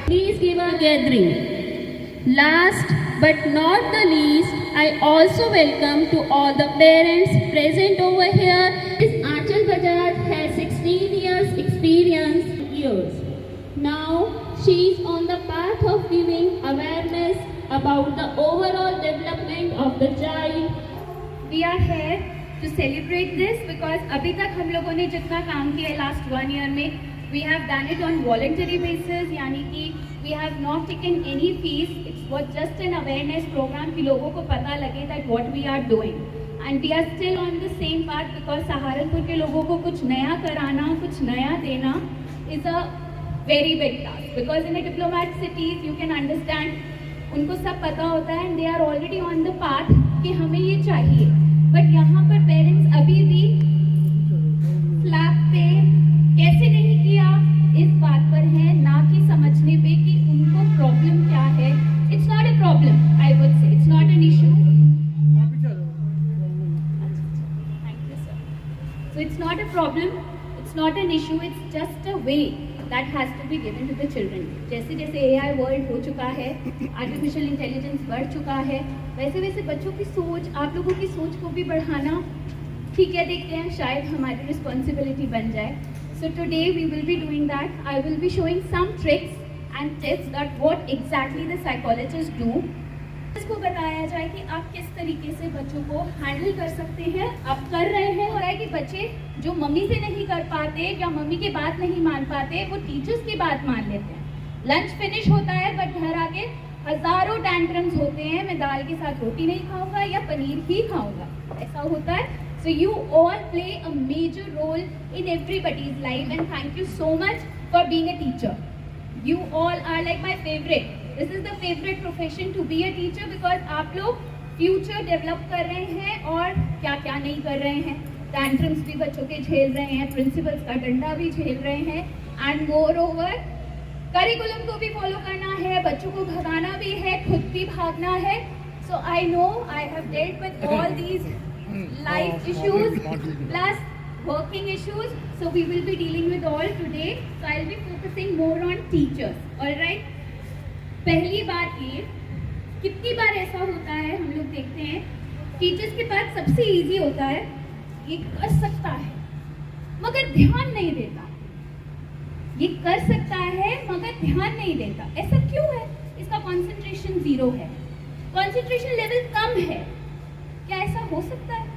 Please give a gathering. Last but not the least, I also welcome to all the parents present over here. Miss Aanchal Bajaj has 16 years experience. Now she is on the path of giving awareness about the overall development of the child. We are here to celebrate this because अभी तक हम लोगों ने जितना काम किया है last 1 year में, we have done it on voluntary basis, यानी कि we have not taken any fees. It was just an awareness program कि लोगों को पता लगे that what we are doing. And we are still on the same path because Saharanpur के लोगों को कुछ नया कराना, कुछ नया देना is a very big task. Because in a diplomat cities you can understand उनको सब पता होता है and they are already on the path कि हमें ये चाहिए. But यहाँ पर parents अभी भी फ्लैप पे कैसे नहीं किया इस बात पर है, ना कि समझने पे कि उनको प्रॉब्लम क्या है. It's not a problem, I would say. It's not an issue. Thank you, sir. So it's not a problem, it's not an issue, it's just a way that has to be given to the children. जैसे जैसे AI world हो चुका है, artificial intelligence बढ़ चुका है, वैसे वैसे बच्चों की सोच, आप लोगों की सोच को भी बढ़ाना, ठीक है, देखते हैं शायद हमारी रिस्पॉन्सिबिलिटी बन जाए. So today we will be doing that. I will be showing some tricks and tips that what exactly the psychologists do. इसको बताया जाए कि आप किस तरीके से बच्चों को हैंडल कर सकते हैं. आप कर रहे हैं हो रहा है कि बच्चे जो मम्मी से नहीं कर पाते या मम्मी की बात नहीं मान पाते, वो टीचर्स की बात मान लेते हैं. लंच फिनिश होता है बट घर आके हजारों टैंट्रम्स होते हैं, मैं दाल के साथ रोटी नहीं खाऊंगा या पनीर ही खाऊंगा, ऐसा होता है. So you all play a major role in everybody's life and thank you so much for being a teacher. You all are like my favorite. This is the favorite profession to be a teacher because आप लोग future develop कर रहे हैं और क्या क्या नहीं कर रहे हैं. Tantrums भी बच्चों के झेल रहे हैं, principals का डंडा भी झेल रहे हैं and moreover curriculum को भी follow करना है, बच्चों को भगाना भी है, खुद भी भागना है. So I know I have dealt with all these life issues plus working issues, so we will be dealing with all today. So I'll be focusing more on teachers. All right. पहली बात ये, कितनी बार ऐसा होता है हम लोग देखते हैं टीचर्स के पास सबसे इजी होता है, ये कर सकता है मगर ध्यान नहीं देता, ये कर सकता है मगर ध्यान नहीं देता. ऐसा क्यों है? इसका कंसंट्रेशन 0 है, कंसंट्रेशन लेवल कम है. क्या ऐसा हो सकता है?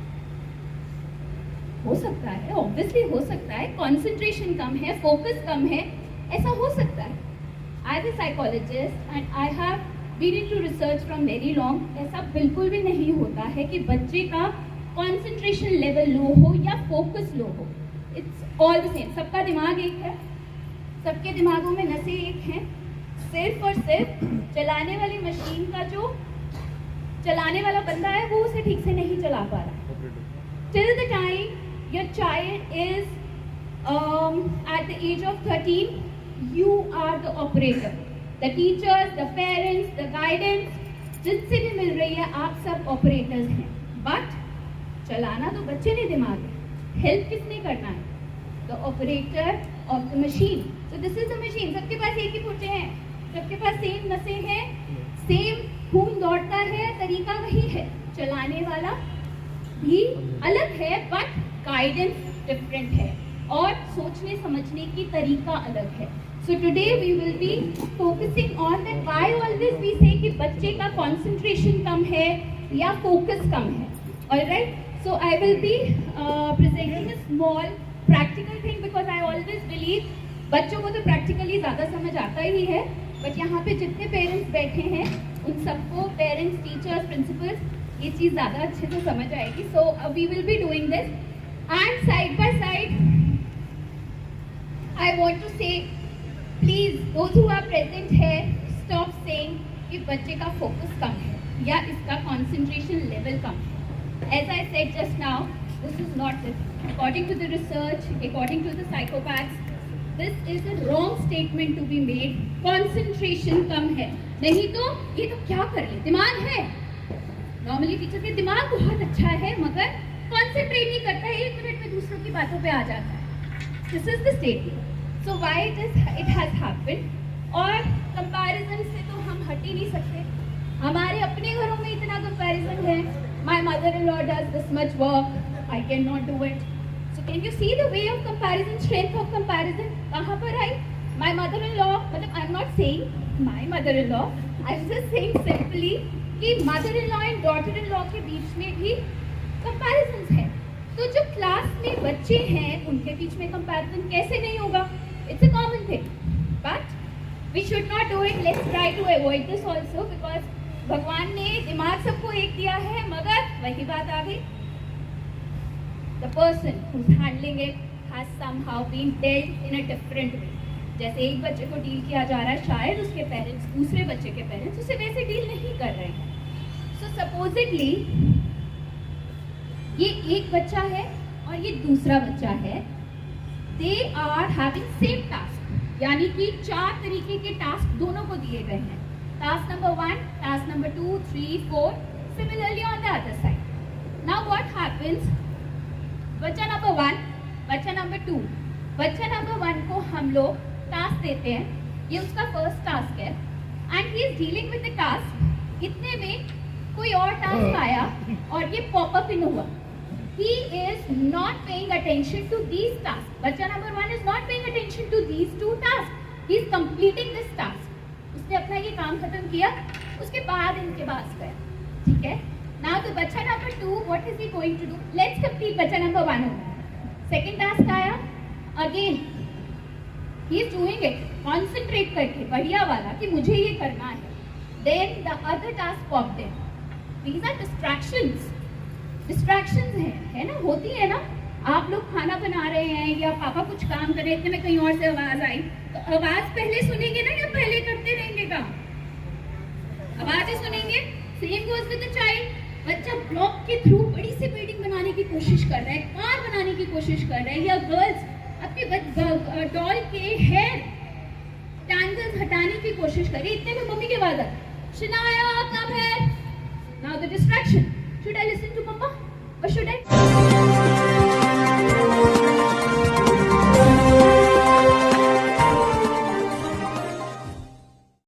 हो सकता है, ऑब्वियसली हो सकता है. कंसंट्रेशन कम है, फोकस कम है, ऐसा हो सकता है. As a psychologist and I have been into research from very long, ऐसा बिल्कुल भी नहीं होता है कि बच्चे का कंसंट्रेशन लेवल लो हो या फोकस लो हो. It's all the same. सबका दिमाग एक है, सबके दिमागों में नसें एक हैं. सिर्फ और सिर्फ चलाने वाली मशीन का जो चलाने वाला बंदा है वो उसे ठीक से नहीं चला पा रहा. Till the time your child is at the age of 13, you are the operator. The teachers, the parents, the guidance, जिनसे भी मिल रही है आप सब ऑपरेटर्स हैं. बट चलाना तो बच्चे ने दिमाग है, हेल्प किसने करना है? The operator of the machine. So this is the machine. सबके पास एक ही पुर्जे हैं, सबके पास सेम नसें हैं, सेम खून दौड़ता है, तरीका वही है. चलाने वाला भी अलग है बट गाइडेंस डिफरेंट है और सोचने समझने की तरीका अलग है. So today we will be focusing on that why always we say कि बच्चे का कंसंट्रेशन कम है या फोकस कम है. Alright. So I will be presenting a small practical thing because I always believe बच्चों को तो प्रैक्टिकली ज़्यादा समझ आता ही है, बट यहाँ पे जितने पेरेंट्स बैठे हैं उन सबको, पेरेंट्स, टीचर्स, प्रिंसिपल्स, ये चीज़ ज़्यादा अच्छे से समझ आएगी. So we will be doing this and side by side I want to say please those who are present है स्टॉप सेइंग कि बच्चे का फोकस कम है या इसका कंसंट्रेशन लेवल कम है. As I said just now, this is not this. According to the research, according to the psychopaths, this is a wrong statement to be made. Concentration कम है, नहीं तो ये तो क्या कर ले, दिमाग है. नॉर्मली टीचर के दिमाग बहुत अच्छा है मगर कंसंट्रेट नहीं करता है, 1 मिनट में दूसरों की बातों पे आ जाता है. This is the statement. So why it has happened? और कंपैरिजन से तो हम हट ही नहीं सकते। हमारे अपने घरों में इतना कंपैरिजन है। My mother in law does this much work, I can not do it. So can you see the way of comparison, strength of comparison कहाँ पर आई? माय मदर इन लॉ, मतलब I am not saying my mother in law, I am just saying simply कि mother in law and daughter in law के बीच में भी comparison है। तो जो क्लास में बच्चे हैं उनके बीच में कंपैरिजन कैसे नहीं होगा? It's a common thing, but we should not do it. Let's try to avoid this also, because भगवान ने दिमाग सबको एक दिया है, मगर वही बात आ गई, the person who is handling it has somehow been dealt in a different way. जैसे एक बच्चे को डील किया जा रहा है, शायद उसके पेरेंट्स, दूसरे बच्चे के पेरेंट्स उसे वैसे डील नहीं कर रहे हैं। सो सपोजिटली ये एक बच्चा है और ये दूसरा बच्चा है, they are having same task, यानी कि 4 तरीके के टास्क दोनों को दिए गए हैं। Task number 1, task number 2, 3, 4, similarly on the other side. Now what happens, बच्चा नंबर 1, बच्चा नंबर 2, बच्चा नंबर 1 को हम लोग टास्क देते हैं, ये उसका फर्स्ट टास्क है, and he is dealing with the task. इतने में कोई और टास्क आया और ये पॉपअप इन हुआ। He is not paying attention to these tasks. बच्चा number 1 is not paying attention to these 2 tasks. He is completing this task. उसने अपना ये काम खत्म किया, उसके बाद इनके पास गया, ठीक है। Now तो बच्चा number 2, what is he going to do? Let's complete बच्चा नंबर 1 होगा। Second task आया, again he is doing it, concentrate करके, बढ़िया वाला कि मुझे ये करना है। Then the other task popped in. These are distractions. Distractions है ना, होती है ना। आप लोग खाना बना रहे हैं या पापा कुछ काम कर रहे हैं, इतने में कहीं और से आवाज आई, तो आवाज पहले सुनेंगे ना या पहले करते रहेंगे काम? आवाज ही सुनेंगे। Same goes with the child. बच्चा ब्लॉक के थ्रू बड़ी सी बिल्डिंग बनाने की कोशिश कर रहा है, कार बनाने की कोशिश कर रहा है, या गर्ल्स अपने डॉल के हेयर टैंगल्स हटाने की कोशिश कर रही है, इतने में मम्मी की आवाज आई, शनाया कम है। Now the distraction, should I listen to mama or should I